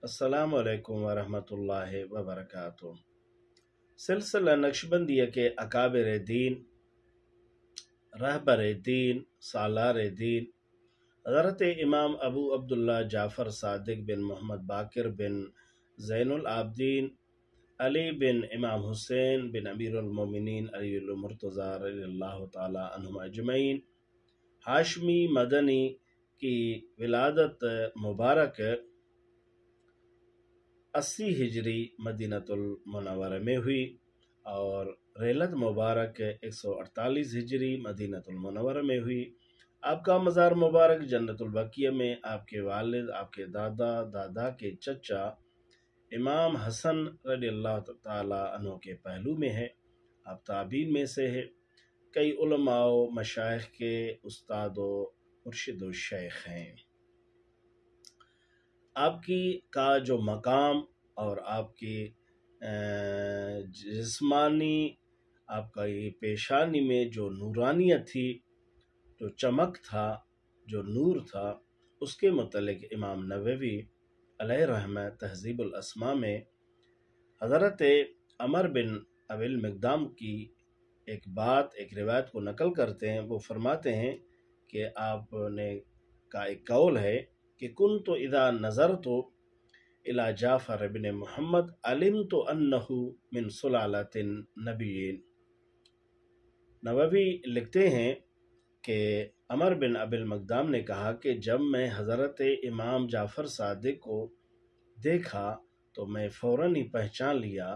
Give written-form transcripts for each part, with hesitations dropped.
अस्सलामु अलैकुम वरहमतुल्लाहि वबरकातुह। सिलसिला नक्शबंदिया के अकाबिर दीन, रहबर दीन, सालार दीन हज़रत इमाम अबू अब्दुल्ला जाफ़र सादिक बिन मोहम्मद बाकिर बिन ज़ैनुल आबदीन अली बिन इमाम हुसैन बिन अमीरुल मोमिनीन अलील मुर्तज़ा रज़ियल्लाहु ताला अन्हुम अजमईन हाशमी मदनी की विलादत मुबारक 80 हिजरी मदीनतुल मुनव्वरा में हुई और रेलत मुबारक 148 हिजरी मदीनतुल मुनव्वरा में हुई। आपका मज़ार मुबारक जन्नतुल बकिया में आपके वालिद, आपके दादा दादा के चचा इमाम हसन रज़ियल्लाहु ताला अन्हु के पहलू में है। आप ताबीन में से है। कई उलमाओ मशाइख के उस्तादो मुर्शिदो शेख हैं। आपकी का जो मकाम और आपकी जिस्मानी आपका ये पेशानी में जो नूरानियत थी, जो चमक था, जो नूर था, उसके मुतल्लिक़ इमाम नववी अलैहि रहमत तहज़ीबुल अस्मा में हज़रत अमर बिन अबिल मिक़दाम की एक रिवायत को नकल करते हैं। वो फरमाते हैं कि आपने का एक कौल है कि कुन्तु इज़ा नज़रतु इला जाफ़र इब्न मुहम्मद अलिमतु अन्नहु मिन सुलालतिन नबिय्यीन। नववी लिखते हैं कि अमर बिन अबिल मक़दाम ने कहा कि जब मैं हज़रत इमाम जाफ़र सादिक को देखा तो मैं फ़ौरन ही पहचान लिया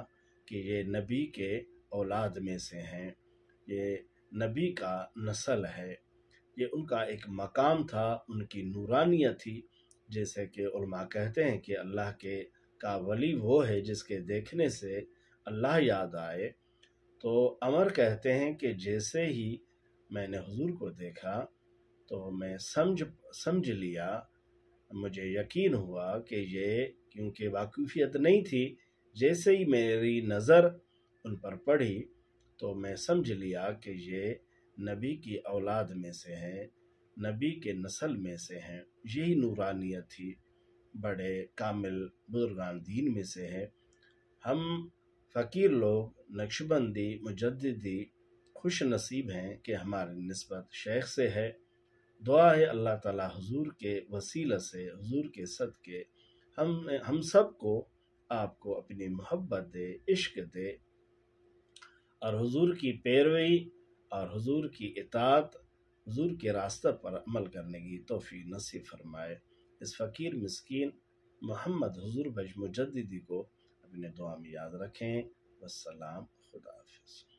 कि ये नबी के औलाद में से हैं, ये नबी का नस्ल है। ये उनका एक मकाम था, उनकी नूरानियत थी। जैसे कि उलमा कहते हैं कि अल्लाह के का वली वो है जिसके देखने से अल्लाह याद आए। तो अमर कहते हैं कि जैसे ही मैंने हुजूर को देखा तो मैं समझ लिया, मुझे यकीन हुआ कि ये, क्योंकि वाक़िफ़ियत नहीं थी, जैसे ही मेरी नज़र उन पर पड़ी तो मैं समझ लिया कि ये नबी की औलाद में से हैं, नबी के नस्ल में से हैं। यही नूरानियत थी, बड़े कामिल बुजुर्गान दीन में से है। हम फ़कीर लोग नक्शबंदी मुजद्दिदी खुश नसीब हैं कि हमारी निस्बत शेख से है। दुआ है अल्लाह ताला हुजूर के वसीला से, हुजूर के सदके हम सब को आपको अपनी मोहब्बत दे, इश्क दे और हुजूर की पैरवी और हुजूर की इताअत, हुजूर के रास्ते पर अमल करने की तौफीक नसीब फरमाए। इस फ़कीर मिस्कीन मोहम्मद हुजूर बज मुजद्दिदी को अपने दुआ में याद रखें। वस्सलाम, खुदा हाफ़िज़।